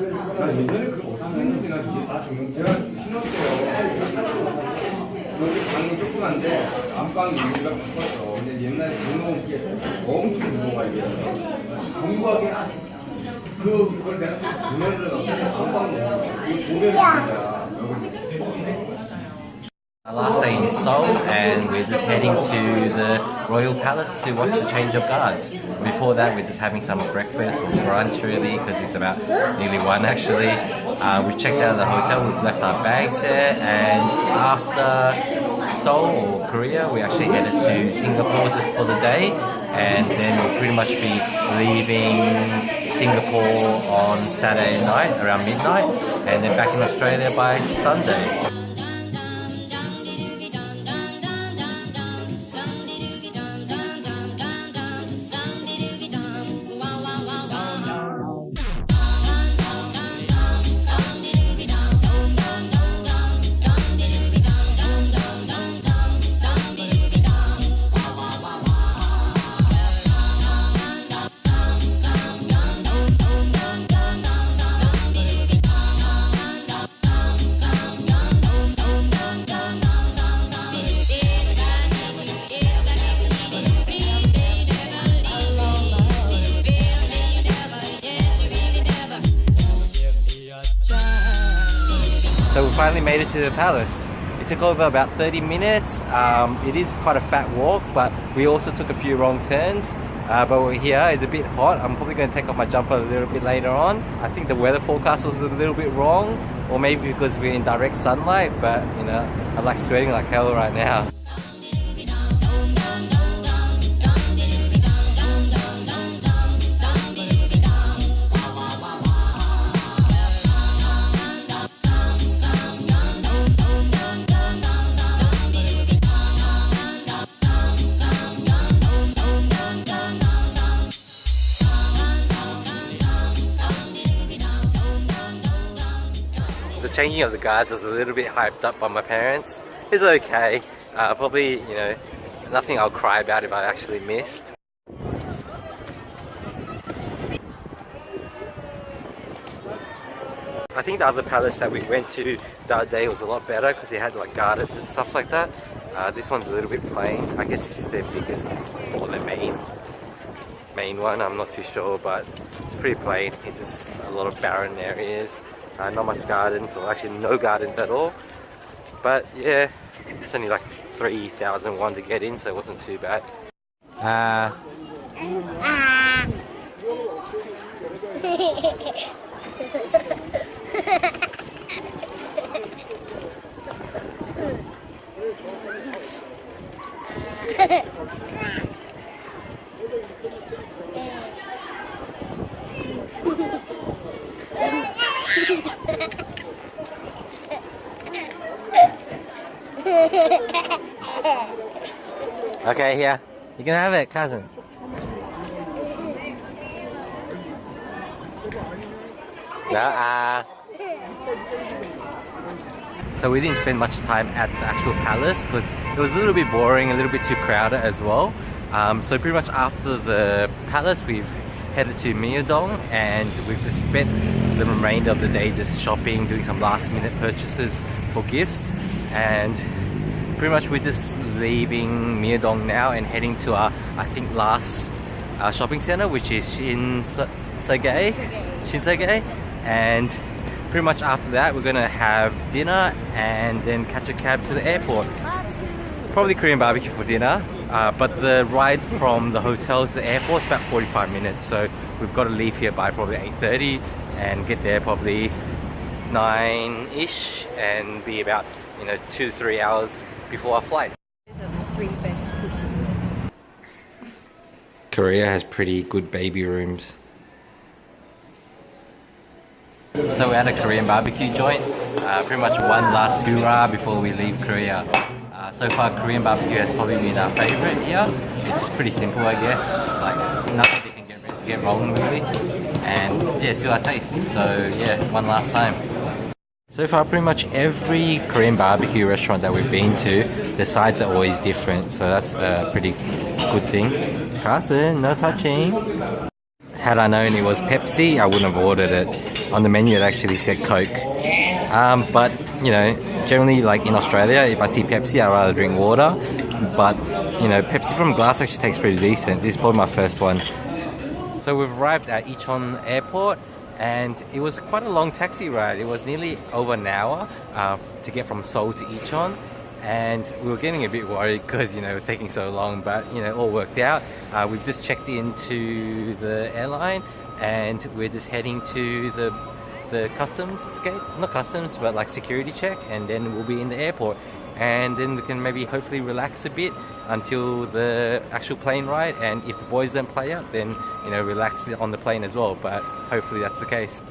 예전에 그거 어떻게 했는지 나 이게 다 정말 제가 신었어요. 여기 방이 조그만데 안방이 여기가 컸어. 근데 옛날에 등록 게 엄청 무거워 이게. 공부하게 그걸 내가 문화를 넣고 안방에 고백을 진짜. Our last day in Seoul, and we're just heading to the Royal Palace to watch the change of guards. Before that, we're just having some breakfast or brunch really, because it's about nearly 1 actually. We've checked out of the hotel, we've left our bags there, and after Seoul or Korea, we actually headed to Singapore just for the day, and then we'll pretty much be leaving Singapore on Saturday night around midnight, and then back in Australia by Sunday. So we finally made it to the palace. It took over about 30 minutes. It is quite a fat walk, but we also took a few wrong turns. But we're here, it's a bit hot. I'm probably going to take off my jumper a little bit later on. I think the weather forecast was a little bit wrong, or maybe because we're in direct sunlight, but you know, I'm like sweating like hell right now. The changing of the guards was a little bit hyped up by my parents. It's okay. Probably, you know, nothing I'll cry about if I actually missed. I think the other palace that we went to the other day was a lot better because it had like gardens and stuff like that. This one's a little bit plain. I guess this is their biggest or their main one. I'm not too sure, but it's pretty plain. It's just a lot of barren areas. Not much gardens, or actually no gardens at all. But yeah, it's only like 3,000 won to get in, so it wasn't too bad. Okay, here. You can have it, cousin. So we didn't spend much time at the actual palace because it was a little bit boring, a little bit too crowded as well. So pretty much after the palace, we've headed to Myeongdong, and we've just spent the remainder of the day just shopping, doing some last minute purchases for gifts, and pretty much we're just leaving Myeongdong now and heading to our, I think, last shopping center, which is Shinsegae, and pretty much after that we're gonna have dinner and then catch a cab to the airport. Probably Korean barbecue for dinner, but the ride from the hotel to the airport is about 45 minutes, so we've got to leave here by probably 8:30 and get there probably 9-ish and be about, you know, 2 to 3 hours before our flight. These are the 3 best cushions. Korea has pretty good baby rooms. So we're at a Korean barbecue joint. Pretty much one last hoorah before we leave Korea. So far Korean barbecue has probably been our favorite here. It's pretty simple, I guess. It's like nothing they can get wrong really. And yeah, to our taste. So yeah, one last time. So far pretty much every Korean barbecue restaurant that we've been to, the sides are always different. So that's a pretty good thing. Carson, no touching. Had I known it was Pepsi, I wouldn't have ordered it. On the menu it actually said Coke. But you know, generally like in Australia, if I see Pepsi, I'd rather drink water. But you know, Pepsi from glass actually tastes pretty decent. This is probably my first one. So we've arrived at Incheon Airport, and it was quite a long taxi ride. It was nearly over an hour to get from Seoul to Incheon. And we were getting a bit worried because, you know, it was taking so long, but, you know, it all worked out. We've just checked into the airline, and we're just heading to the customs gate, not customs, but like security check, and then we'll be in the airport. And then we can maybe hopefully relax a bit until the actual plane ride, and if the boys don't play up, then, you know, relax on the plane as well, but hopefully that's the case.